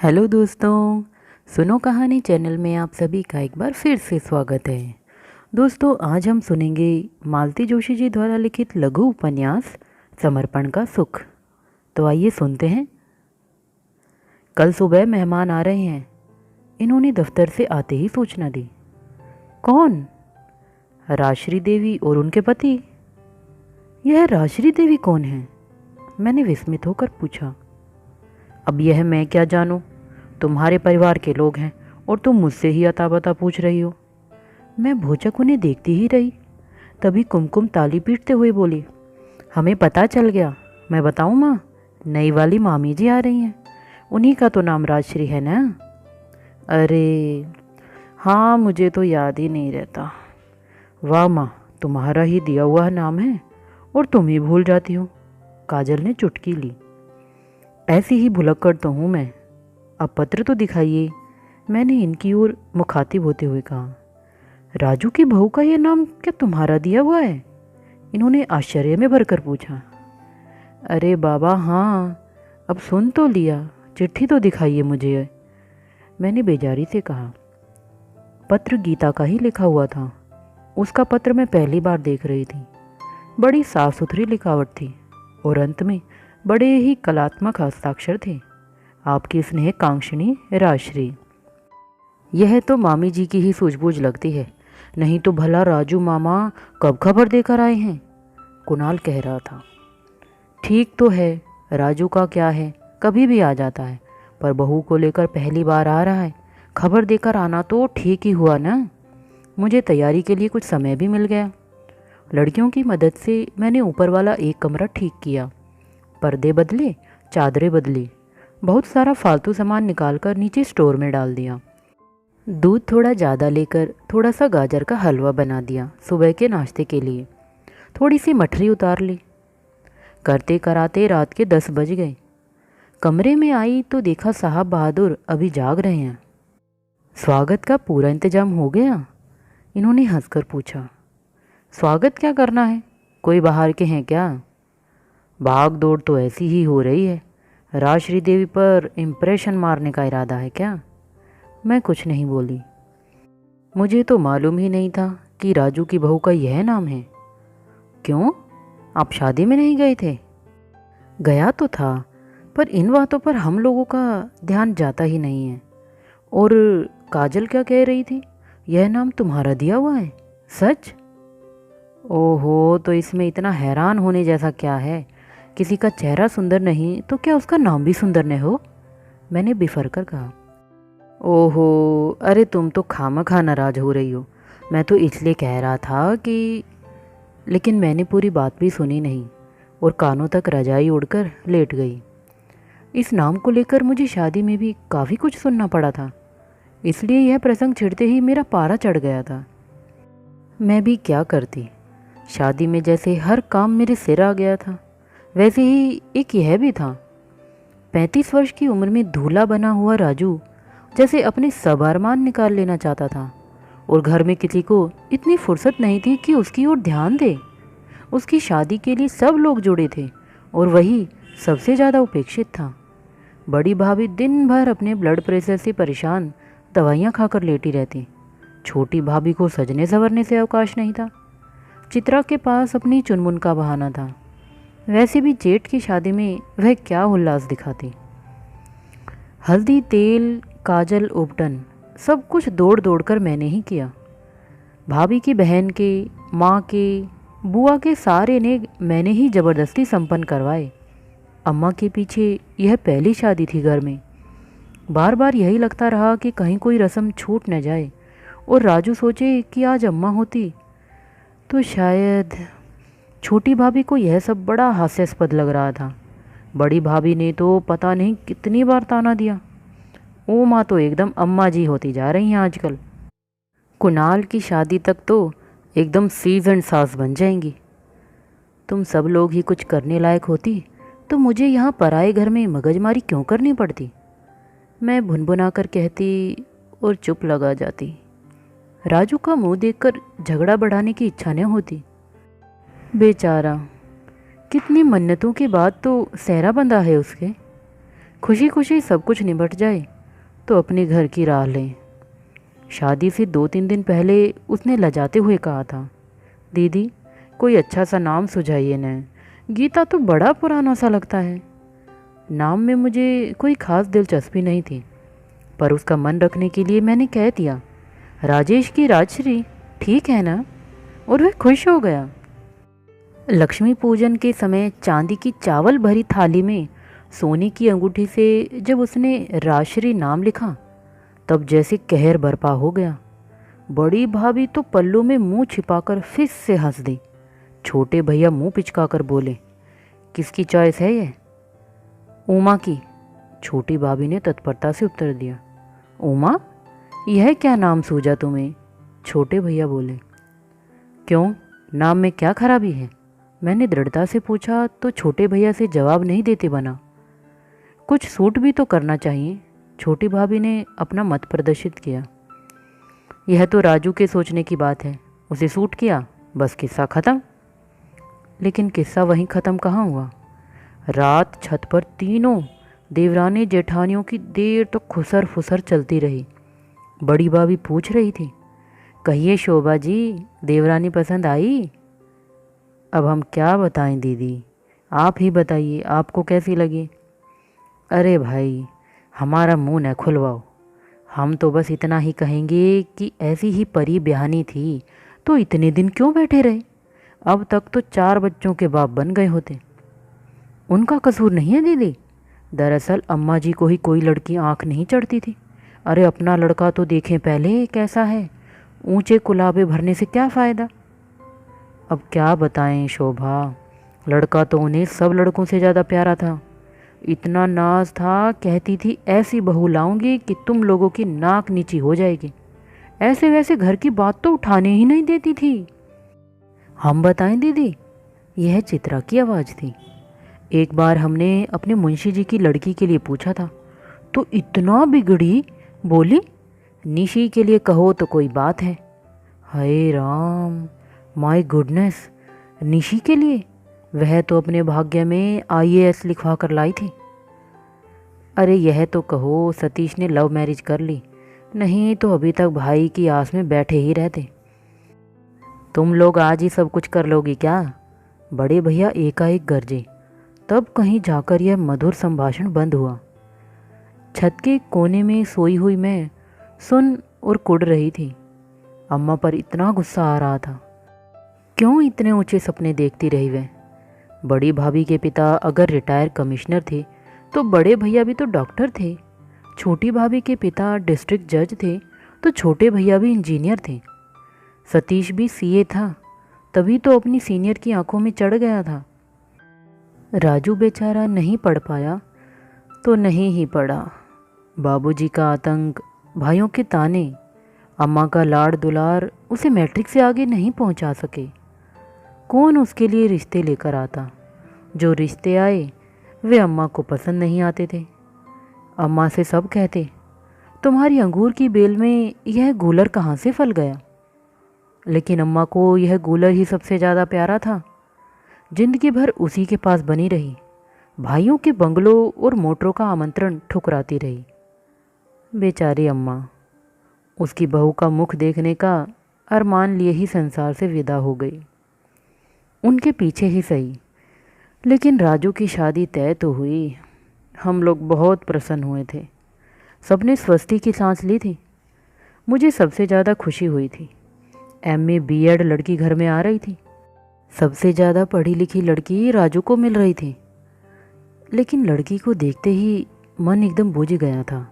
Hello दोस्तों, सुनो कहानी चैनल में आप सभी का एक बार फिर से स्वागत है। दोस्तों, आज हम सुनेंगे मालती जोशी जी द्वारा लिखित लघु उपन्यास समर्पण का सुख। तो आइए सुनते हैं। कल सुबह मेहमान आ रहे हैं। इन्होंने दफ्तर से आते ही सूचना दी। कौन? राजश्री देवी और उनके पति। यह राजश्री देवी कौन है? मैंने विस्मित होकर पूछा। अब यह मैं क्या जानूं? तुम्हारे परिवार के लोग हैं और तुम मुझसे ही अता पता पूछ रही हो। मैं भोचक उन्हें देखती ही रही। तभी कुमकुम ताली पीटते हुए बोली, हमें पता चल गया। मैं बताऊं माँ, नई वाली मामी जी आ रही हैं। उन्हीं का तो नाम राजश्री है ना? अरे हाँ, मुझे तो याद ही नहीं रहता। वाह माँ, तुम्हारा ही दिया हुआ नाम है और तुम ही भूल जाती हो। काजल ने चुटकी ली। ऐसी ही भुलक्कड़ तो हूँ मैं। अब पत्र तो दिखाइए, मैंने इनकी ओर मुखातिब होते हुए कहा। राजू की बहू का यह नाम क्या तुम्हारा दिया हुआ है? इन्होंने आश्चर्य में भरकर पूछा। अरे बाबा हाँ, अब सुन तो लिया, चिट्ठी तो दिखाइए मुझे, मैंने बेजारी से कहा। पत्र गीता का ही लिखा हुआ था। उसका पत्र मैं पहली बार देख रही थी। बड़ी साफ सुथरी लिखावट थी और अंत में बड़े ही कलात्मक हस्ताक्षर थे। आपकी स्नेह कांक्षणी राजश्री। यह तो मामी जी की ही सूझबूझ लगती है, नहीं तो भला राजू मामा कब खबर देकर आए हैं? कुणाल कह रहा था। ठीक तो है, राजू का क्या है, कभी भी आ जाता है, पर बहू को लेकर पहली बार आ रहा है। खबर देकर आना तो ठीक ही हुआ ना। मुझे तैयारी के लिए कुछ समय भी मिल गया। लड़कियों की मदद से मैंने ऊपर वाला एक कमरा ठीक किया। पर्दे बदले, चादरें बदली, बहुत सारा फालतू सामान निकालकर नीचे स्टोर में डाल दिया। दूध थोड़ा ज़्यादा लेकर थोड़ा सा गाजर का हलवा बना दिया सुबह के नाश्ते के लिए। थोड़ी सी मठरी उतार ली। करते कराते रात के 10 बज गए। कमरे में आई तो देखा साहब बहादुर अभी जाग रहे हैं। स्वागत का पूरा इंतजाम हो गया? इन्होंने हंसकर पूछा। स्वागत क्या करना है, कोई बाहर के हैं क्या? भाग दौड़ तो ऐसी ही हो रही है। राजश्री देवी पर इम्प्रेशन मारने का इरादा है क्या? मैं कुछ नहीं बोली। मुझे तो मालूम ही नहीं था कि राजू की बहू का यह नाम है। क्यों, आप शादी में नहीं गए थे? गया तो था, पर इन बातों पर हम लोगों का ध्यान जाता ही नहीं है। और काजल क्या कह रही थी, यह नाम तुम्हारा दिया हुआ है? सच? ओहो, तो इसमें इतना हैरान होने जैसा क्या है? किसी का चेहरा सुंदर नहीं तो क्या उसका नाम भी सुंदर न हो? मैंने बिफर कर कहा। ओहो, अरे तुम तो खामखा नाराज हो रही हो। मैं तो इसलिए कह रहा था कि, लेकिन मैंने पूरी बात भी सुनी नहीं और कानों तक रजाई ओढ़कर लेट गई। इस नाम को लेकर मुझे शादी में भी काफ़ी कुछ सुनना पड़ा था, इसलिए यह प्रसंग छिड़ते ही मेरा पारा चढ़ गया था। मैं भी क्या करती। शादी में जैसे हर काम मेरे सिर आ गया था, वैसे ही एक यह भी था। 35 वर्ष की उम्र में दूल्हा बना हुआ राजू जैसे अपने सब अरमान निकाल लेना चाहता था, और घर में किसी को इतनी फुर्सत नहीं थी कि उसकी ओर ध्यान दे। उसकी शादी के लिए सब लोग जुड़े थे और वही सबसे ज़्यादा उपेक्षित था। बड़ी भाभी दिन भर अपने ब्लड प्रेशर से परेशान दवाइयाँ खाकर लेटी रहती। छोटी भाभी को सजने संवरने से अवकाश नहीं था। चित्रा के पास अपनी चुनमुन का बहाना था। वैसे भी जेठ की शादी में वह क्या उल्लास दिखाती। हल्दी, तेल, काजल, उपटन सब कुछ दौड़ दौड़ कर मैंने ही किया। भाभी की बहन के, माँ के, बुआ के सारे ने मैंने ही ज़बरदस्ती संपन्न करवाए। अम्मा के पीछे यह पहली शादी थी घर में। बार बार यही लगता रहा कि कहीं कोई रस्म छूट न जाए और राजू सोचे कि आज अम्मा होती तो शायद। छोटी भाभी को यह सब बड़ा हास्यास्पद लग रहा था। बड़ी भाभी ने तो पता नहीं कितनी बार ताना दिया। ओ माँ तो एकदम अम्मा जी होती जा रही हैं आजकल। कुणाल की शादी तक तो एकदम सीज़न्ड सास बन जाएंगी। तुम सब लोग ही कुछ करने लायक होती तो मुझे यहाँ पराए घर में मगजमारी क्यों करनी पड़ती? मैं भुनभुना कर कहती और चुप लगा जाती। राजू का मुंह देखकर झगड़ा बढ़ाने की इच्छा न होती। बेचारा, कितनी मन्नतों के बाद तो सेहरा बंधा है उसके। खुशी खुशी सब कुछ निपट जाए तो अपने घर की राह लें। शादी से 2-3 दिन पहले उसने लजाते हुए कहा था, दीदी कोई अच्छा सा नाम सुझाइए न, गीता तो बड़ा पुराना सा लगता है। नाम में मुझे कोई खास दिलचस्पी नहीं थी, पर उसका मन रखने के लिए मैंने कह दिया, राजेश की राजश्री ठीक है ना? और वह खुश हो गया। लक्ष्मी पूजन के समय चांदी की चावल भरी थाली में सोने की अंगूठी से जब उसने राजश्री नाम लिखा, तब जैसे कहर बरपा हो गया। बड़ी भाभी तो पल्लू में मुंह छिपाकर फिर से हंस दी। छोटे भैया मुंह पिचकाकर बोले, किसकी चॉइस है ये? उमा की। छोटी भाभी ने तत्परता से उत्तर दिया। उमा, यह क्या नाम सूझा तुम्हें? छोटे भैया बोले। क्यों, नाम में क्या खराबी है? मैंने दृढ़ता से पूछा तो छोटे भैया से जवाब नहीं देते बना। कुछ सूट भी तो करना चाहिए। छोटी भाभी ने अपना मत प्रदर्शित किया। यह तो राजू के सोचने की बात है, उसे सूट किया, बस किस्सा ख़त्म। लेकिन किस्सा वहीं ख़त्म कहाँ हुआ। रात छत पर तीनों देवरानी जेठानियों की देर तक खुसर फुसर चलती रही। बड़ी भाभी पूछ रही थी, कहिए शोभा जी, देवरानी पसंद आई? अब हम क्या बताएं दीदी, आप ही बताइए, आपको कैसी लगी? अरे भाई, हमारा मुंह न खुलवाओ, हम तो बस इतना ही कहेंगे कि ऐसी ही परी ब्याहनी थी तो इतने दिन क्यों बैठे रहे? अब तक तो 4 बच्चों के बाप बन गए होते। उनका कसूर नहीं है दीदी, दरअसल अम्मा जी को ही कोई लड़की आंख नहीं चढ़ती थी। अरे अपना लड़का तो देखें पहले कैसा है, ऊंचे कुलाबे भरने से क्या फ़ायदा? अब क्या बताएं शोभा, लड़का तो उन्हें सब लड़कों से ज़्यादा प्यारा था। इतना नाज था, कहती थी ऐसी बहू लाऊंगी कि तुम लोगों की नाक नीची हो जाएगी। ऐसे वैसे घर की बात तो उठाने ही नहीं देती थी। हम बताएं दीदी, यह चित्रा की आवाज़ थी। एक बार हमने अपने मुंशी जी की लड़की के लिए पूछा था तो इतना बिगड़ी, बोली निशी के लिए कहो तो कोई बात है। हाय राम, माय गुडनेस, निशी के लिए? वह तो अपने भाग्य में IAS लिखवा कर लाई थी। अरे यह तो कहो सतीश ने लव मैरिज कर ली, नहीं तो अभी तक भाई की आस में बैठे ही रहते। तुम लोग आज ही सब कुछ कर लोगी क्या? बड़े भैया एकाएक गरजे। तब कहीं जाकर यह मधुर संभाषण बंद हुआ। छत के कोने में सोई हुई मैं सुन और कुढ़ रही थी। अम्मा पर इतना गुस्सा आ रहा था, क्यों इतने ऊंचे सपने देखती रही वह? बड़ी भाभी के पिता अगर रिटायर कमिश्नर थे तो बड़े भैया भी तो डॉक्टर थे। छोटी भाभी के पिता डिस्ट्रिक्ट जज थे तो छोटे भैया भी इंजीनियर थे। सतीश भी CA था, तभी तो अपनी सीनियर की आंखों में चढ़ गया था। राजू बेचारा नहीं पढ़ पाया तो नहीं ही पढ़ा। बाबूजी का आतंक, भाइयों के ताने, अम्मा का लाड़ दुलार उसे मैट्रिक से आगे नहीं पहुंचा सके। कौन उसके लिए रिश्ते लेकर आता? जो रिश्ते आए वे अम्मा को पसंद नहीं आते थे। अम्मा से सब कहते, तुम्हारी अंगूर की बेल में यह गूलर कहाँ से फल गया? लेकिन अम्मा को यह गूलर ही सबसे ज़्यादा प्यारा था। जिंदगी भर उसी के पास बनी रही, भाइयों के बंगलों और मोटरों का आमंत्रण ठुकराती रही। बेचारी अम्मा उसकी बहू का मुख देखने का अरमान लिए ही संसार से विदा हो गई। उनके पीछे ही सही, लेकिन राजू की शादी तय तो हुई। हम लोग बहुत प्रसन्न हुए थे, सबने स्वस्ति की सांस ली थी। मुझे सबसे ज़्यादा खुशी हुई थी। MA B.Ed लड़की घर में आ रही थी। सबसे ज़्यादा पढ़ी लिखी लड़की राजू को मिल रही थी। लेकिन लड़की को देखते ही मन एकदम बुझ गया था।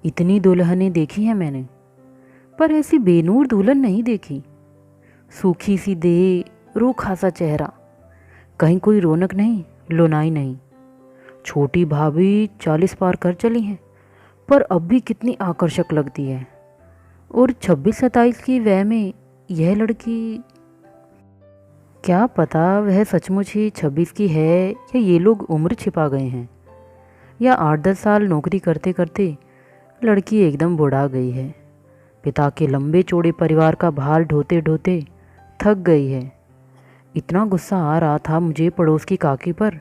इतनी दुल्हनें देखी हैं मैंने, पर ऐसी बेनूर दुल्हन नहीं देखी। सूखी सी देह, रूखा सा चेहरा, कहीं कोई रौनक नहीं, लोनाई नहीं। छोटी भाभी 40 पार कर चली हैं, पर अब भी कितनी आकर्षक लगती है। और 26-27 की वह में यह लड़की, क्या पता वह सचमुच ही 26 की है या ये लोग उम्र छिपा गए हैं, या 8-10 साल नौकरी करते करते लड़की एकदम बुढ़ा गई है। पिता के लंबे चौड़े परिवार का भार ढोते ढोते थक गई है। इतना गुस्सा आ रहा था मुझे पड़ोस की काकी पर।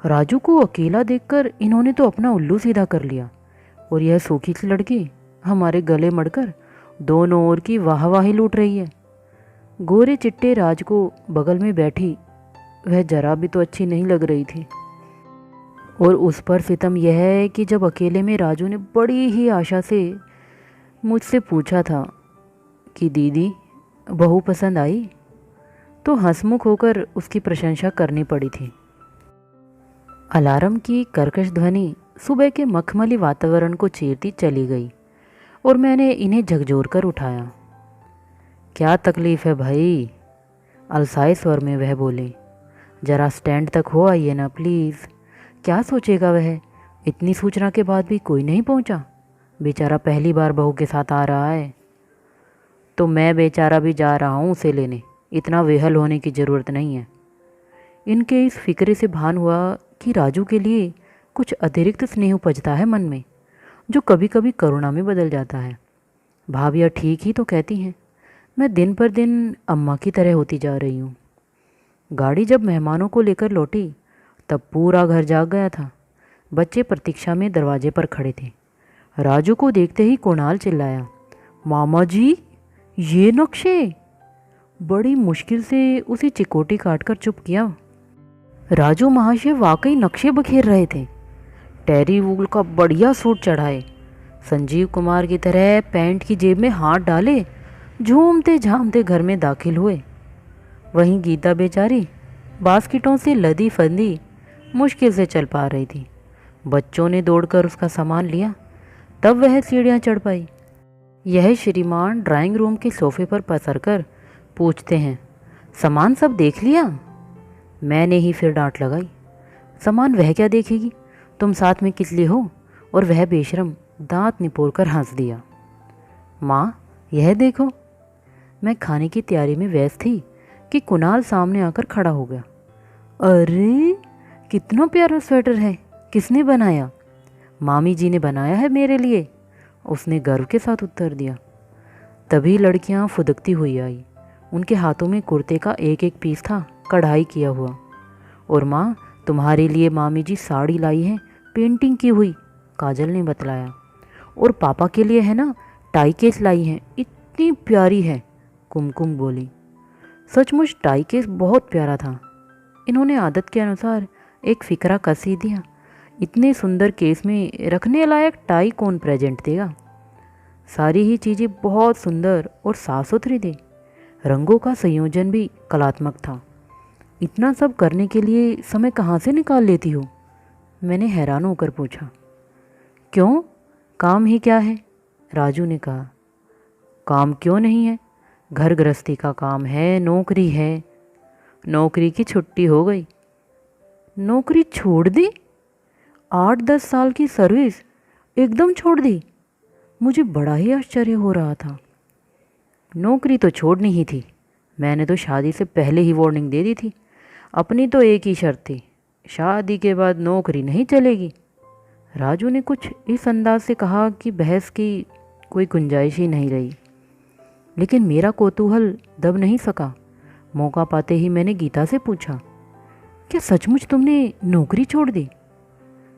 राजू को अकेला देखकर इन्होंने तो अपना उल्लू सीधा कर लिया और यह सूखी सी लड़की हमारे गले मड़कर दोनों ओर की वाहवाही लूट रही है। गोरे चिट्टे राज को बगल में बैठी वह जरा भी तो अच्छी नहीं लग रही थी। और उस पर सितम यह है कि जब अकेले में राजू ने बड़ी ही आशा से मुझसे पूछा था कि दीदी बहू पसंद आई, तो हंसमुख होकर उसकी प्रशंसा करनी पड़ी थी। अलार्म की कर्कश ध्वनि सुबह के मखमली वातावरण को चीरती चली गई और मैंने इन्हें झकझोर कर उठाया। क्या तकलीफ़ है भाई? अलसाए स्वर में वह बोले। ज़रा स्टैंड तक हो आइए ना प्लीज़। क्या सोचेगा वह, इतनी सूचना के बाद भी कोई नहीं पहुंचा। बेचारा पहली बार बहू के साथ आ रहा है। तो मैं बेचारा भी जा रहा हूँ उसे लेने, इतना वेहल होने की ज़रूरत नहीं है। इनके इस फिक्रे से भान हुआ कि राजू के लिए कुछ अतिरिक्त स्नेह उपजता है मन में, जो कभी कभी करुणा में बदल जाता है। भाभियाँ ठीक ही तो कहती हैं, मैं दिन पर दिन अम्मा की तरह होती जा रही हूँ। गाड़ी जब मेहमानों को लेकर लौटी तब पूरा घर जाग गया था। बच्चे प्रतीक्षा में दरवाजे पर खड़े थे। राजू को देखते ही कुणाल चिल्लाया, मामा जी ये नक्शे! बड़ी मुश्किल से उसी चिकोटी काटकर चुप किया। राजू महाशय वाकई नक्शे बखेर रहे थे। टेरी वूल का बढ़िया सूट चढ़ाए, संजीव कुमार की तरह पैंट की जेब में हाथ डाले झूमते झामते घर में दाखिल हुए। वहीं गीता बेचारी बास्केटों से लदी फंदी मुश्किल से चल पा रही थी। बच्चों ने दौड़कर उसका सामान लिया, तब वह सीढ़ियाँ चढ़ पाई। यह श्रीमान ड्राइंग रूम के सोफे पर पसरकर पूछते हैं, सामान सब देख लिया? मैंने ही फिर डांट लगाई, सामान वह क्या देखेगी, तुम साथ में किस लिए हो? और वह बेशरम दांत निपोरकर हंस दिया। माँ यह देखो। मैं खाने की तैयारी में व्यस्त थी कि कुणाल सामने आकर खड़ा हो गया। अरे कितना प्यारा स्वेटर है, किसने बनाया? मामी जी ने बनाया है मेरे लिए, उसने गर्व के साथ उत्तर दिया। तभी लड़कियां फुदकती हुई आई। उनके हाथों में कुर्ते का एक एक पीस था, कढ़ाई किया हुआ। और माँ तुम्हारे लिए मामी जी साड़ी लाई है, पेंटिंग की हुई, काजल ने बतलाया। और पापा के लिए है ना टाई केस लाई है, इतनी प्यारी है, कुमकुम बोली। सचमुच टाई केस बहुत प्यारा था। इन्होंने आदत के अनुसार एक फिकरा कस ही दिया। इतने सुंदर केस में रखने लायक टाई कौन प्रेजेंट देगा? सारी ही चीज़ें बहुत सुंदर और साफ सुथरी थी। रंगों का संयोजन भी कलात्मक था। इतना सब करने के लिए समय कहाँ से निकाल लेती हो? मैंने हैरान होकर पूछा। क्यों, काम ही क्या है? राजू ने कहा। काम क्यों नहीं है? घर गृहस्थी का काम है, नौकरी है। नौकरी की छुट्टी हो गई। नौकरी छोड़ दी? 8-10 साल की सर्विस एकदम छोड़ दी? मुझे बड़ा ही आश्चर्य हो रहा था। नौकरी तो छोड़नी ही थी, मैंने तो शादी से पहले ही वार्निंग दे दी थी। अपनी तो एक ही शर्त थी, शादी के बाद नौकरी नहीं चलेगी। राजू ने कुछ इस अंदाज से कहा कि बहस की कोई गुंजाइश ही नहीं रही। लेकिन मेरा कौतूहल दब नहीं सका। मौका पाते ही मैंने गीता से पूछा, क्या सचमुच तुमने नौकरी छोड़ दी?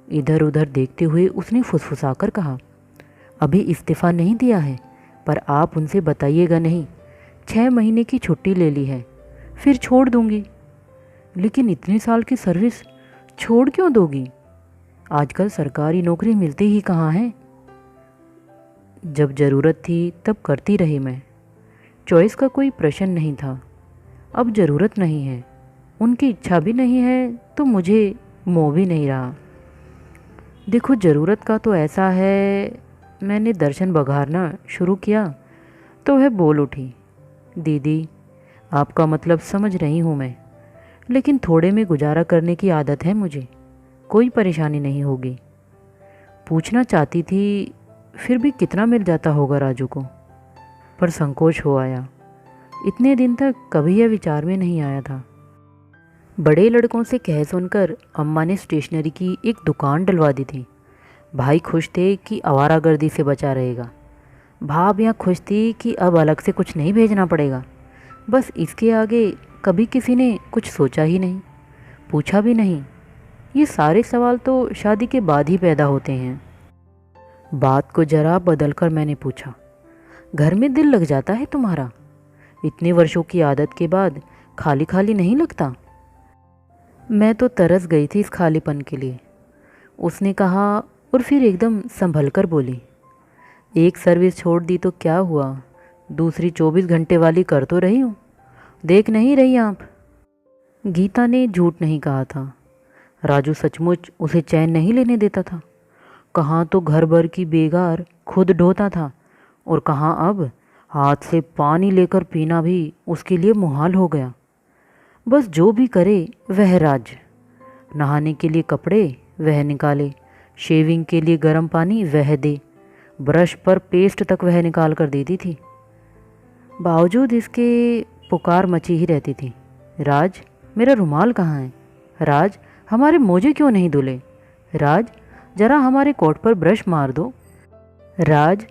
इधर उधर देखते हुए उसने फुसफुसाकर कहा, अभी इस्तीफ़ा नहीं दिया है, पर आप उनसे बताइएगा नहीं। 6 महीने की छुट्टी ले ली है, फिर छोड़ दूंगी। लेकिन इतने साल की सर्विस छोड़ क्यों दोगी? आजकल सरकारी नौकरी मिलती ही कहाँ है। जब ज़रूरत थी तब करती रही मैं, चॉइस का कोई प्रश्न नहीं था। अब ज़रूरत नहीं है, उनकी इच्छा भी नहीं है, तो मुझे मोह भी नहीं रहा। देखो ज़रूरत का तो ऐसा है, मैंने दर्शन बघारना शुरू किया तो वह बोल उठी, दीदी आपका मतलब समझ रही हूँ मैं, लेकिन थोड़े में गुजारा करने की आदत है मुझे, कोई परेशानी नहीं होगी। पूछना चाहती थी फिर भी कितना मिल जाता होगा राजू को, पर संकोच हो आया। इतने दिन तक कभी यह विचार में नहीं आया था। बड़े लड़कों से कह सुनकर अम्मा ने स्टेशनरी की एक दुकान डलवा दी थी। भाई खुश थे कि आवारागर्दी से बचा रहेगा। भाभियाँ खुश थी कि अब अलग से कुछ नहीं भेजना पड़ेगा। बस इसके आगे कभी किसी ने कुछ सोचा ही नहीं, पूछा भी नहीं। ये सारे सवाल तो शादी के बाद ही पैदा होते हैं। बात को जरा बदलकर मैंने पूछा, घर में दिल लग जाता है तुम्हारा? इतने वर्षों की आदत के बाद खाली खाली नहीं लगता? मैं तो तरस गई थी इस खालीपन के लिए, उसने कहा और फिर एकदम संभल कर बोली, एक सर्विस छोड़ दी तो क्या हुआ, दूसरी 24 घंटे वाली कर तो रही हूँ, देख नहीं रही आप? गीता ने झूठ नहीं कहा था। राजू सचमुच उसे चैन नहीं लेने देता था। कहाँ तो घर भर की बेगार खुद ढोता था और कहाँ अब हाथ से पानी लेकर पीना भी उसके लिए मुहाल हो गया। बस जो भी करे वह राज। नहाने के लिए कपड़े वह निकाले, शेविंग के लिए गर्म पानी वह दे, ब्रश पर पेस्ट तक वह निकाल कर देती थी। बावजूद इसके पुकार मची ही रहती थी, राज मेरा रुमाल कहाँ है? राज हमारे मोजे क्यों नहीं धुले? राज जरा हमारे कोट पर ब्रश मार दो। राज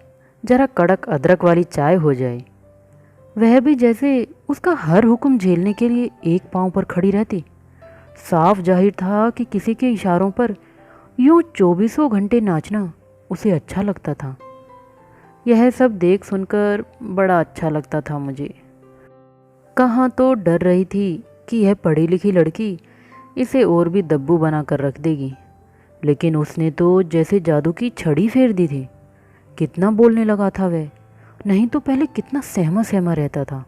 जरा कड़क अदरक वाली चाय हो जाए। वह भी जैसे उसका हर हुक्म झेलने के लिए एक पांव पर खड़ी रहती। साफ जाहिर था कि किसी के इशारों पर यूं 24 घंटे नाचना उसे अच्छा लगता था। यह सब देख सुनकर बड़ा अच्छा लगता था मुझे। कहाँ तो डर रही थी कि यह पढ़ी लिखी लड़की इसे और भी दब्बू बना कर रख देगी, लेकिन उसने तो जैसे जादू की छड़ी फेर दी थी। कितना बोलने लगा था वह, नहीं तो पहले कितना सहमा सहमा रहता था।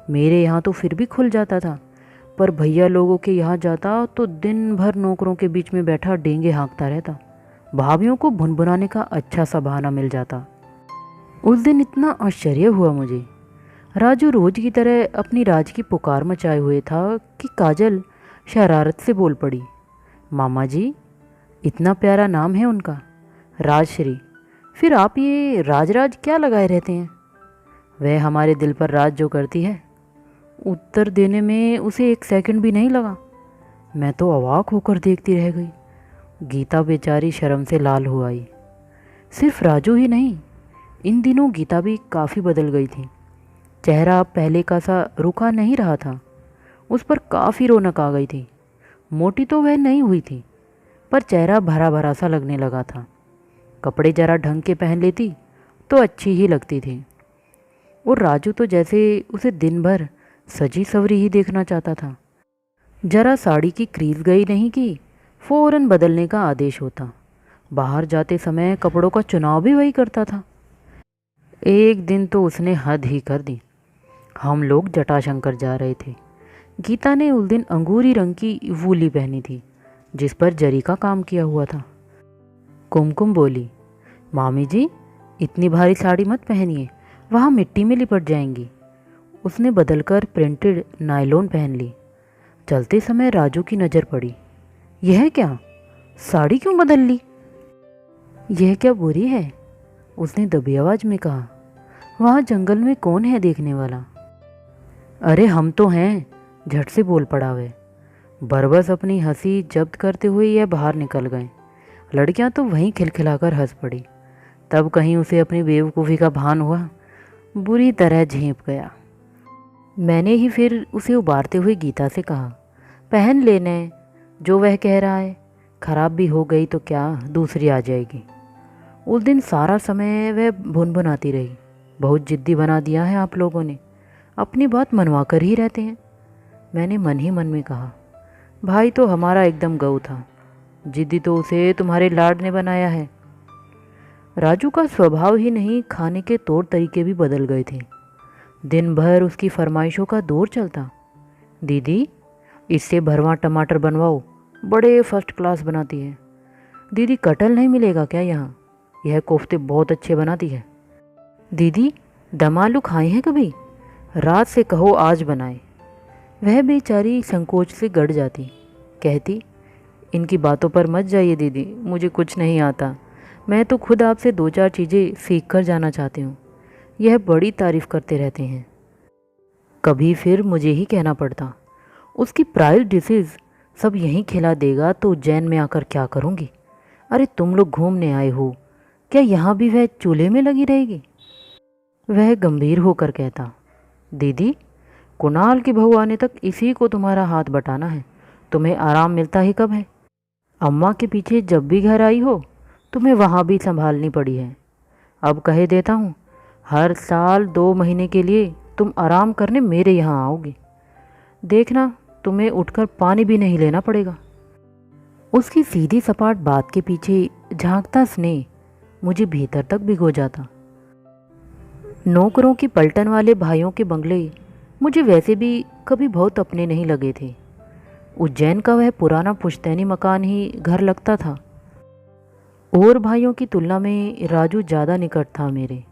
मेरे यहाँ तो फिर भी खुल जाता था, पर भैया लोगों के यहाँ जाता तो दिन भर नौकरों के बीच में बैठा डेंगे हाँकता रहता। भाभीयों को भुनभुनाने का अच्छा सा बहाना मिल जाता। उस दिन इतना आश्चर्य हुआ मुझे। राजू रोज की तरह अपनी राज की पुकार मचाए हुए था कि काजल शरारत से बोल पड़ी, मामा जी इतना प्यारा नाम है उनका, राजश्री, फिर आप ये राज राज क्या लगाए रहते हैं? वह हमारे दिल पर राज जो करती है। उत्तर देने में उसे एक सेकंड भी नहीं लगा। मैं तो अवाक होकर देखती रह गई। गीता बेचारी शर्म से लाल हो आई। सिर्फ राजू ही नहीं, इन दिनों गीता भी काफ़ी बदल गई थी। चेहरा अब पहले का सा रुखा नहीं रहा था, उस पर काफ़ी रौनक आ गई थी। मोटी तो वह नहीं हुई थी, पर चेहरा भरा भरा सा लगने लगा था। कपड़े जरा ढंग के पहन लेती तो अच्छी ही लगती थी। और राजू तो जैसे उसे दिन भर सजी सवरी ही देखना चाहता था। जरा साड़ी की क्रीज गई नहीं कि फ़ौरन बदलने का आदेश होता। बाहर जाते समय कपड़ों का चुनाव भी वही करता था। एक दिन तो उसने हद ही कर दी। हम लोग जटाशंकर जा रहे थे। गीता ने उस दिन अंगूरी रंग की वूली पहनी थी जिस पर जरी का काम किया हुआ था। कुमकुम बोली, मामी जी इतनी भारी साड़ी मत पहनिए, वहाँ मिट्टी में लिपट जाएंगी। उसने बदलकर प्रिंटेड नायलॉन पहन ली। चलते समय राजू की नज़र पड़ी। यह क्या, साड़ी क्यों बदल ली? यह क्या बुरी है? उसने दबी आवाज़ में कहा। वहाँ जंगल में कौन है देखने वाला? अरे हम तो हैं, झट से बोल पड़ा वह। बरबस अपनी हंसी जब्त करते हुए यह बाहर निकल गए। लड़कियां तो वहीं खिलखिलाकर हंस पड़ी। तब कहीं उसे अपनी बेवकूफ़ी का भान हुआ, बुरी तरह झेंप गया। मैंने ही फिर उसे उबारते हुए गीता से कहा, पहन लेने जो वह कह रहा है, खराब भी हो गई तो क्या, दूसरी आ जाएगी। उस दिन सारा समय वह भुनभुनाती रही, बहुत जिद्दी बना दिया है आप लोगों ने, अपनी बात मनवा कर ही रहते हैं। मैंने मन ही मन में कहा, भाई तो हमारा एकदम गऊ था, जिद्दी तो उसे तुम्हारे लाड ने बनाया है। राजू का स्वभाव ही नहीं, खाने के तौर तरीके भी बदल गए थे। दिन भर उसकी फरमाइशों का दौर चलता। दीदी इससे भरवा टमाटर बनवाओ, बड़े फर्स्ट क्लास बनाती है। दीदी कटहल नहीं मिलेगा क्या यहाँ, यह कोफ्ते बहुत अच्छे बनाती है। दीदी दम आलू खाए हैं कभी, रात से कहो आज बनाए। वह बेचारी संकोच से गड़ जाती, कहती, इनकी बातों पर मत जाइए दीदी, मुझे कुछ नहीं आता, मैं तो खुद आपसे 2-4 चीज़ें सीख कर जाना चाहती हूँ। यह बड़ी तारीफ़ करते रहते हैं। कभी फिर मुझे ही कहना पड़ता, उसकी प्राइस डिशेज़ सब यहीं खिला देगा तो उज्जैन में आकर क्या करूँगी। अरे तुम लोग घूमने आए हो, क्या यहाँ भी वह चूल्हे में लगी रहेगी? वह गंभीर होकर कहता, दीदी कुणाल की बहू आने तक इसी को तुम्हारा हाथ बटाना है, तुम्हें आराम मिलता ही कब है। अम्मा के पीछे जब भी घर आई हो तुम्हें वहाँ भी संभालनी पड़ी है। अब कहे देता हूँ, हर साल 2 महीने के लिए तुम आराम करने मेरे यहाँ आओगे। देखना, तुम्हें उठकर पानी भी नहीं लेना पड़ेगा। उसकी सीधी सपाट बात के पीछे झांकता स्नेह मुझे भीतर तक भिगो जाता। नौकरों की पलटन वाले भाइयों के बंगले मुझे वैसे भी कभी बहुत अपने नहीं लगे थे। उज्जैन का वह पुराना पुश्तैनी मकान ही घर लगता था। और भाइयों की तुलना में राजू ज़्यादा निकट था मेरे।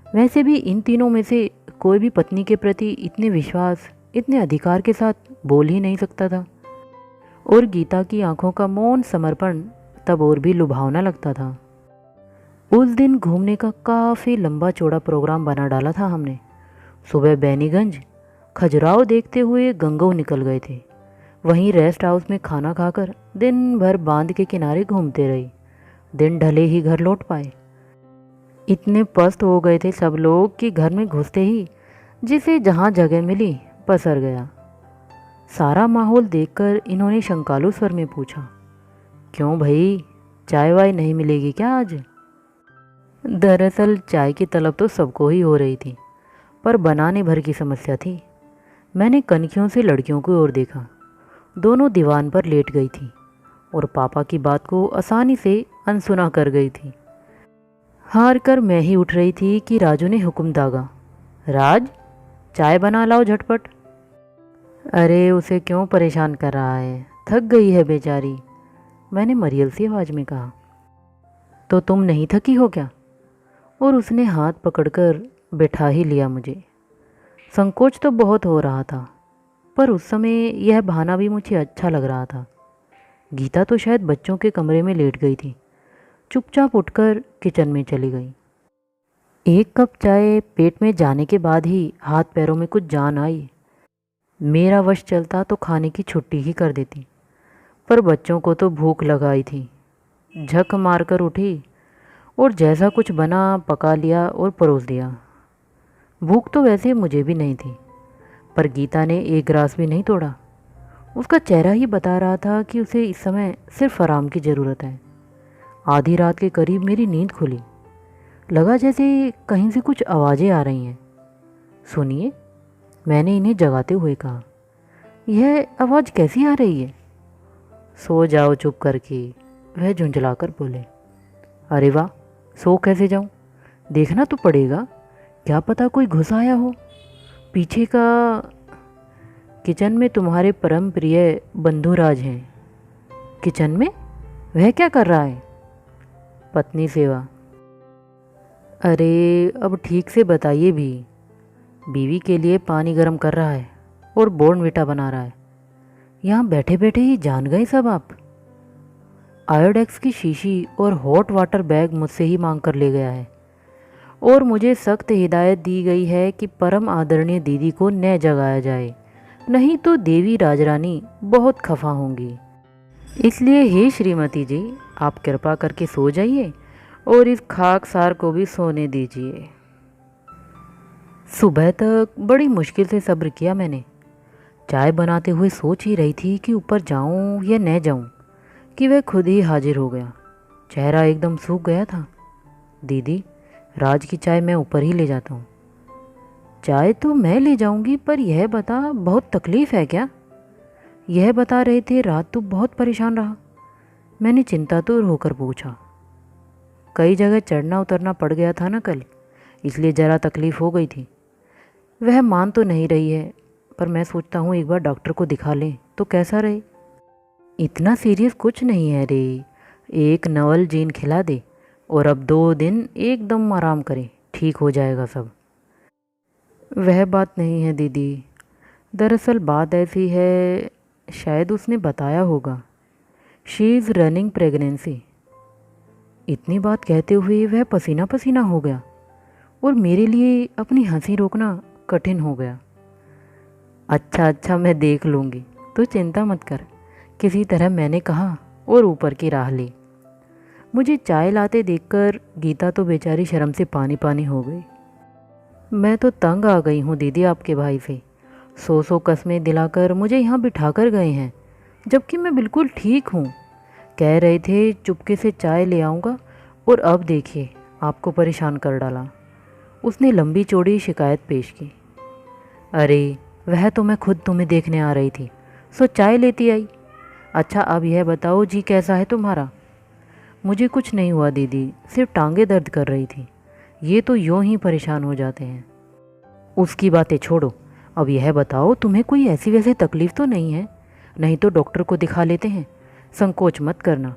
वैसे भी इन तीनों में से कोई भी पत्नी के प्रति इतने विश्वास, इतने अधिकार के साथ बोल ही नहीं सकता था। और गीता की आंखों का मौन समर्पण तब और भी लुभावना लगता था। उस दिन घूमने का काफ़ी लंबा चौड़ा प्रोग्राम बना डाला था हमने। सुबह बैनीगंज खजुराहो देखते हुए गंगोह निकल गए थे। वहीं रेस्ट हाउस में खाना खाकर दिन भर बांध के किनारे घूमते रहे। दिन ढले ही घर लौट पाए। इतने पस्त हो गए थे सब लोग कि घर में घुसते ही जिसे जहाँ जगह मिली पसर गया। सारा माहौल देखकर इन्होंने शंकालू स्वर में पूछा, क्यों भाई, चाय वाय नहीं मिलेगी क्या आज? दरअसल चाय की तलब तो सबको ही हो रही थी, पर बनाने भर की समस्या थी। मैंने कनखियों से लड़कियों की ओर देखा। दोनों दीवान पर लेट गई थी और पापा की बात को आसानी से अनसुना कर गई थी। हार कर मैं ही उठ रही थी कि राजू ने हुक्म दागा, राज, चाय बना लाओ झटपट। अरे उसे क्यों परेशान कर रहा है, थक गई है बेचारी, मैंने मरियल सी आवाज़ में कहा। तो तुम नहीं थकी हो क्या? और उसने हाथ पकड़कर बैठा ही लिया मुझे। संकोच तो बहुत हो रहा था, पर उस समय यह बहाना भी मुझे अच्छा लग रहा था। गीता तो शायद बच्चों के कमरे में लेट गई थी। चुपचाप उठकर किचन में चली गई। एक कप चाय पेट में जाने के बाद ही हाथ पैरों में कुछ जान आई। मेरा वश चलता तो खाने की छुट्टी ही कर देती, पर बच्चों को तो भूख लगाई थी। झक मारकर उठी और जैसा कुछ बना पका लिया और परोस दिया। भूख तो वैसे मुझे भी नहीं थी, पर गीता ने एक गिलास भी नहीं तोड़ा। उसका चेहरा ही बता रहा था कि उसे इस समय सिर्फ आराम की ज़रूरत है। आधी रात के करीब मेरी नींद खुली। लगा जैसे कहीं से कुछ आवाज़ें आ रही हैं। सुनिए, मैंने इन्हें जगाते हुए कहा, यह आवाज़ कैसी आ रही है? सो जाओ चुप करके, वह झुंझलाकर बोले। अरे वाह, सो कैसे जाऊं? देखना तो पड़ेगा, क्या पता कोई घुस आया हो। पीछे का किचन में तुम्हारे परम प्रिय बंधुराज हैं। किचन में? वह क्या कर रहा है? पत्नी सेवा। अरे अब ठीक से बताइए भी। बीवी के लिए पानी गर्म कर रहा है और बॉर्नविटा बना रहा है। यहाँ बैठे बैठे ही जान गए सब आप। आयोडेक्स की शीशी और हॉट वाटर बैग मुझसे ही मांग कर ले गया है और मुझे सख्त हिदायत दी गई है कि परम आदरणीय दीदी को न जगाया जाए, नहीं तो देवी राजरानी बहुत खफा होंगी। इसलिए हे श्रीमती जी, आप कृपा करके सो जाइए और इस खाकसार को भी सोने दीजिए। सुबह तक बड़ी मुश्किल से सब्र किया मैंने। चाय बनाते हुए सोच ही रही थी कि ऊपर जाऊं या न जाऊं कि वह खुद ही हाजिर हो गया। चेहरा एकदम सूख गया था। दीदी, राज की चाय मैं ऊपर ही ले जाता हूँ। चाय तो मैं ले जाऊंगी, पर यह बता, बहुत तकलीफ़ है क्या? यह बता रहे थे रात तो बहुत परेशान रहा। मैंने चिंतातुर होकर पूछा। कई जगह चढ़ना उतरना पड़ गया था ना कल, इसलिए ज़रा तकलीफ़ हो गई थी। वह मान तो नहीं रही है, पर मैं सोचता हूँ एक बार डॉक्टर को दिखा लें तो कैसा रहे। इतना सीरियस कुछ नहीं है रे, एक नवल जीन खिला दे और अब 2 दिन एकदम आराम करे, ठीक हो जाएगा सब। वह बात नहीं है दीदी, दरअसल बात ऐसी है, शायद उसने बताया होगा, शी इज़ रनिंग प्रेगनेंसी। इतनी बात कहते हुए वह पसीना पसीना हो गया और मेरे लिए अपनी हंसी रोकना कठिन हो गया। अच्छा अच्छा, मैं देख लूँगी, तो चिंता मत कर, किसी तरह मैंने कहा और ऊपर की राह ली। मुझे चाय लाते देखकर गीता तो बेचारी शर्म से पानी पानी हो गई। मैं तो तंग आ गई हूँ दीदी आपके भाई से। 100 कस्में दिलाकर मुझे यहाँ बिठा कर गए हैं, जबकि मैं बिल्कुल ठीक हूँ। कह रहे थे चुपके से चाय ले आऊँगा और अब देखिए आपको परेशान कर डाला। उसने लंबी चौड़ी शिकायत पेश की। अरे वह तो मैं खुद तुम्हें देखने आ रही थी, सो चाय लेती आई। अच्छा अब यह बताओ जी कैसा है तुम्हारा? मुझे कुछ नहीं हुआ दीदी, सिर्फ टांगें दर्द कर रही थी। ये तो यूँ ही परेशान हो जाते हैं। उसकी बातें छोड़ो, अब यह बताओ तुम्हें कोई ऐसी वैसी तकलीफ़ तो नहीं है? नहीं तो डॉक्टर को दिखा लेते हैं, संकोच मत करना।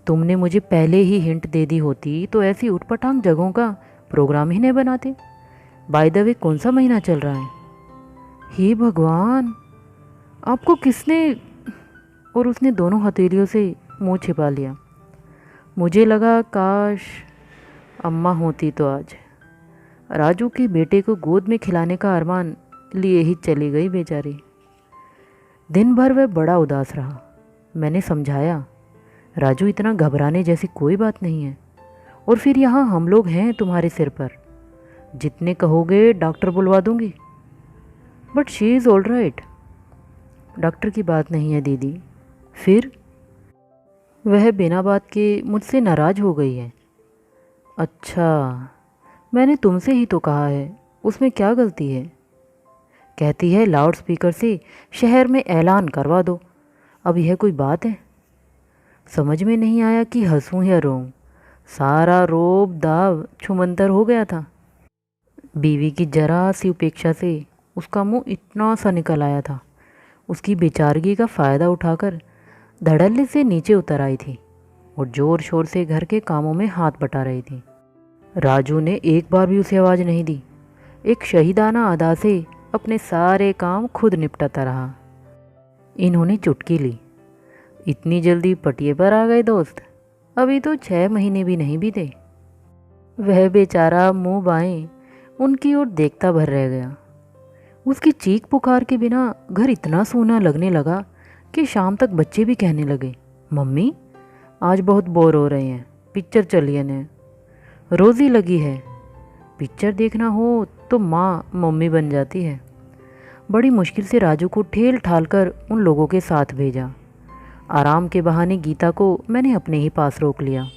तुमने मुझे पहले ही हिंट दे दी होती तो ऐसी उटपटांग जगहों का प्रोग्राम ही नहीं बनाते। बाय द वे कौन सा महीना चल रहा है? हे भगवान, आपको किसने? और उसने दोनों हथेलियों से मुंह छिपा लिया। मुझे लगा काश अम्मा होती तो आज। राजू के बेटे को गोद में खिलाने का अरमान लिए ही चली गई बेचारी। दिन भर वह बड़ा उदास रहा। मैंने समझाया, राजू इतना घबराने जैसी कोई बात नहीं है, और फिर यहाँ हम लोग हैं तुम्हारे सिर पर। जितने कहोगे डॉक्टर बुलवा दूंगी। But she is all right. Doctor की बात नहीं है दीदी। फिर? वह बिना बात के मुझसे नाराज़ हो गई है। अच्छा, मैंने तुमसे ही तो कहा है, उसमें क्या गलती है? कहती है लाउड स्पीकर से शहर में ऐलान करवा दो। अब यह कोई बात है? समझ में नहीं आया कि हंसूं या रोऊं। सारा रोब दाव छुमंतर हो गया था। बीवी की जरा सी उपेक्षा से उसका मुंह इतना सा निकल आया था। उसकी बेचारगी का फ़ायदा उठाकर धड़ल्ले से नीचे उतर आई थी और ज़ोर शोर से घर के कामों में हाथ बटा रही थी। राजू ने एक बार भी उसे आवाज़ नहीं दी। एक शहीदाना अदा से अपने सारे काम खुद निपटाता रहा। इन्होंने चुटकी ली। इतनी जल्दी पटिए पर आ गए दोस्त? अभी तो 6 महीने भी नहीं बीते। वह बेचारा मुंह बाएं उनकी ओर देखता भर रह गया। उसकी चीख पुकार के बिना घर इतना सूना लगने लगा कि शाम तक बच्चे भी कहने लगे, मम्मी आज बहुत बोर हो रहे हैं, पिक्चर चलिए ने। रोज़ी लगी है। पिक्चर देखना हो तो माँ मम्मी बन जाती है। बड़ी मुश्किल से राजू को ठेल ठाल कर उन लोगों के साथ भेजा। आराम के बहाने गीता को मैंने अपने ही पास रोक लिया।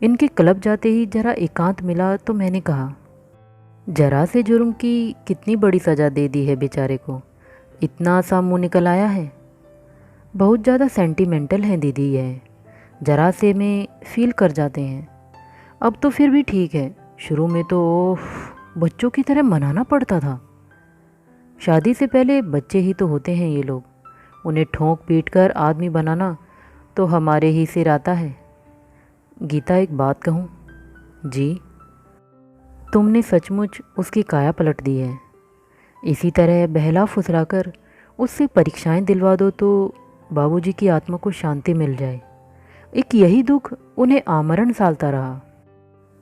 इनके क्लब जाते ही जरा एकांत मिला तो मैंने कहा, जरा से जुर्म की कितनी बड़ी सज़ा दे दी है बेचारे को, इतना सा मुँह निकल आया है। बहुत ज़्यादा सेंटिमेंटल है दीदी यह, जरा से में फील कर जाते हैं। अब तो फिर भी ठीक है, शुरू में तो बच्चों की तरह मनाना पड़ता था। शादी से पहले बच्चे ही तो होते हैं ये लोग, उन्हें ठोंक पीट कर आदमी बनाना तो हमारे ही सिर आता है। गीता एक बात कहूँ? जी? तुमने सचमुच उसकी काया पलट दी है। इसी तरह बहला फुसला कर उससे परीक्षाएं दिलवा दो तो बाबूजी की आत्मा को शांति मिल जाए। एक यही दुख उन्हें आमरण सालता रहा।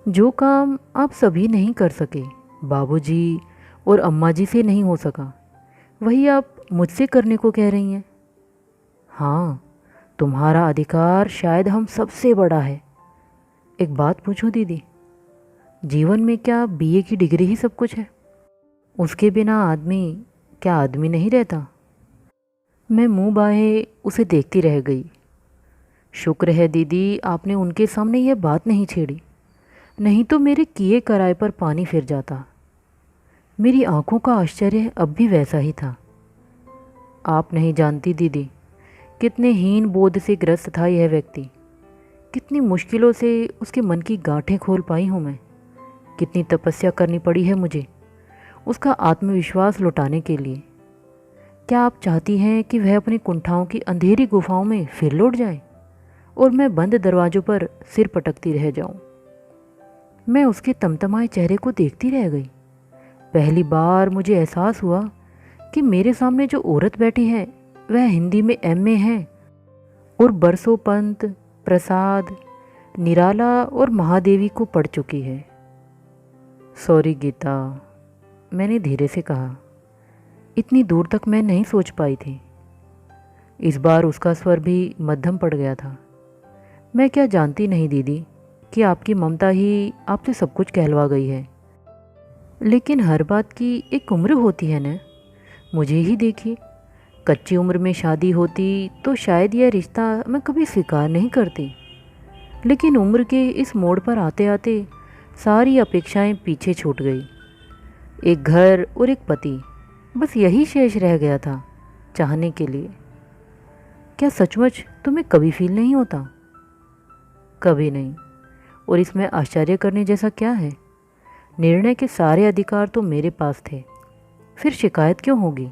जो काम आप सभी नहीं कर सके, बाबूजी और अम्मा जी से नहीं हो सका, वही आप मुझसे करने को कह रही हैं। हाँ, तुम्हारा अधिकार शायद हम सबसे बड़ा है। एक बात पूछूं दीदी, जीवन में क्या बीए की डिग्री ही सब कुछ है? उसके बिना आदमी क्या आदमी नहीं रहता? मैं मुंह बाहे उसे देखती रह गई। शुक्र है दीदी आपने उनके सामने यह बात नहीं छेड़ी, नहीं तो मेरे किए कराए पर पानी फिर जाता। मेरी आंखों का आश्चर्य अब भी वैसा ही था। आप नहीं जानती दीदी, कितने हीन बोध से ग्रस्त था यह व्यक्ति। कितनी मुश्किलों से उसके मन की गांठें खोल पाई हूँ मैं। कितनी तपस्या करनी पड़ी है मुझे उसका आत्मविश्वास लौटाने के लिए। क्या आप चाहती हैं कि वह अपनी कुंठाओं की अंधेरी गुफाओं में फिर लौट जाए और मैं बंद दरवाज़ों पर सिर पटकती रह जाऊं? मैं उसके तमतमाए चेहरे को देखती रह गई। पहली बार मुझे एहसास हुआ कि मेरे सामने जो औरत बैठी है वह हिंदी में एमए है और बरसों पंत, प्रसाद, निराला और महादेवी को पढ़ चुकी है। सॉरी गीता, मैंने धीरे से कहा। इतनी दूर तक मैं नहीं सोच पाई थी। इस बार उसका स्वर भी मध्यम पड़ गया था। मैं क्या जानती नहीं दीदी कि आपकी ममता ही आपसे सब कुछ कहलवा गई है। लेकिन हर बात की एक उम्र होती है न। मुझे ही देखिए, कच्ची उम्र में शादी होती तो शायद यह रिश्ता मैं कभी स्वीकार नहीं करती, लेकिन उम्र के इस मोड़ पर आते आते सारी अपेक्षाएं पीछे छूट गई। एक घर और एक पति, बस यही शेष रह गया था चाहने के लिए। क्या सचमुच तुम्हें कभी फील नहीं होता? कभी नहीं। और इसमें आश्चर्य करने जैसा क्या है? निर्णय के सारे अधिकार तो मेरे पास थे, फिर शिकायत क्यों होगी?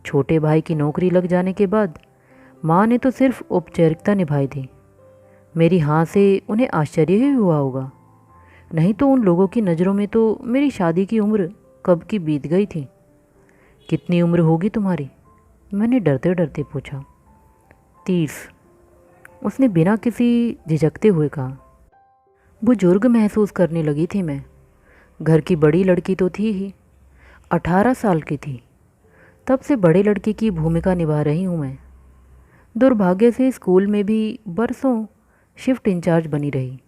छोटे भाई की नौकरी लग जाने के बाद माँ ने तो सिर्फ औपचारिकता निभाई थी। मेरी हाँ से उन्हें आश्चर्य ही हुआ होगा, नहीं तो उन लोगों की नज़रों में तो मेरी शादी की उम्र कब की बीत गई थी। कितनी उम्र होगी तुम्हारी? मैंने डरते डरते पूछा। 30, उसने बिना किसी झिझकते हुए कहा। बुजुर्ग महसूस करने लगी थी मैं। घर की बड़ी लड़की तो थी ही, 18 साल की थी। तब से बड़े लड़की की भूमिका निभा रही हूँ मैं। दुर्भाग्य से स्कूल में भी बरसों शिफ्ट इंचार्ज बनी रही।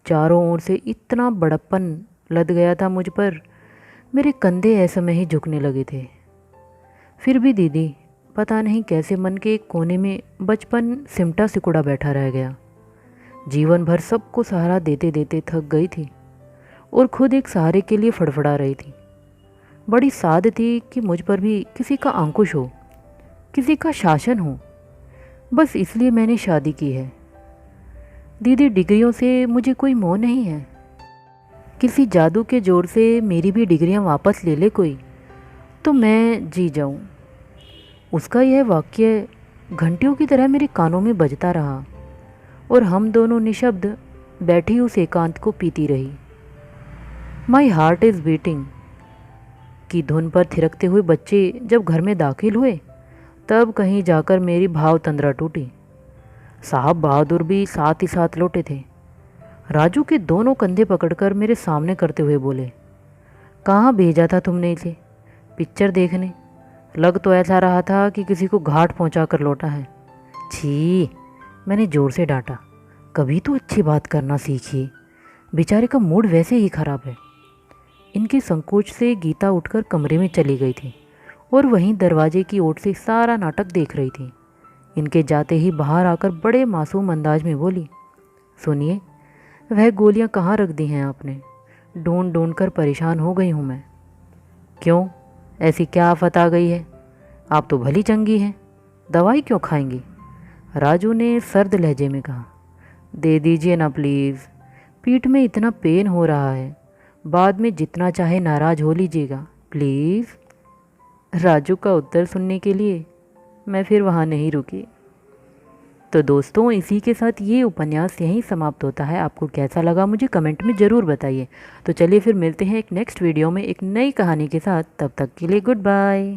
चारों ओर से इतना बड़प्पन लद गया था मुझ पर, मेरे कंधे ऐसे में ही झुकने लगे थे। फिर भी दीदी, पता नहीं कैसे मन के एक कोने में बचपन सिमटा सिकुड़ा बैठा रह गया। जीवन भर सबको सहारा देते देते थक गई थी और खुद एक सहारे के लिए फड़फड़ा रही थी। बड़ी साध थी कि मुझ पर भी किसी का अंकुश हो, किसी का शासन हो। बस इसलिए मैंने शादी की है। दीदी, डिग्रियों से मुझे कोई मोह नहीं है। किसी जादू के जोर से मेरी भी डिग्रियां वापस ले ले कोई, तो मैं जी जाऊं। उसका यह वाक्य घंटियों की तरह मेरे कानों में बजता रहा और हम दोनों निशब्द बैठी उस एकांत को पीती रही। माई हार्ट इज़ बीटिंग की धुन पर थिरकते हुए बच्चे जब घर में दाखिल हुए, तब कहीं जाकर मेरी भाव तंद्रा टूटी। साहब बहादुर भी साथ ही साथ लौटे थे। राजू के दोनों कंधे पकड़कर मेरे सामने करते हुए बोले, कहाँ भेजा था तुमने इसे? पिक्चर देखने? लग तो ऐसा रहा था कि किसी को घाट पहुंचा कर लौटा है। छी, मैंने ज़ोर से डांटा। कभी तो अच्छी बात करना सीखिए, बेचारे का मूड वैसे ही खराब है। इनके संकोच से गीता उठकर कमरे में चली गई थी और वहीं दरवाजे की ओर से सारा नाटक देख रही थी। इनके जाते ही बाहर आकर बड़े मासूम अंदाज में बोली, सुनिए, वह गोलियां कहाँ रख दी हैं आपने? ढूंढ ढूंढ कर परेशान हो गई हूँ मैं। क्यों, ऐसी क्या आफत आ गई है? आप तो भली चंगी हैं, दवाई क्यों खाएंगी? राजू ने सर्द लहजे में कहा। दे दीजिए ना प्लीज़, पीठ में इतना पेन हो रहा है, बाद में जितना चाहे नाराज़ हो लीजिएगा प्लीज़। राजू का उत्तर सुनने के लिए मैं फिर वहाँ नहीं रुकी। तो दोस्तों, इसी के साथ ये उपन्यास यहीं समाप्त होता है। आपको कैसा लगा मुझे कमेंट में ज़रूर बताइए। तो चलिए फिर मिलते हैं एक नेक्स्ट वीडियो में एक नई कहानी के साथ। तब तक के लिए गुड बाय।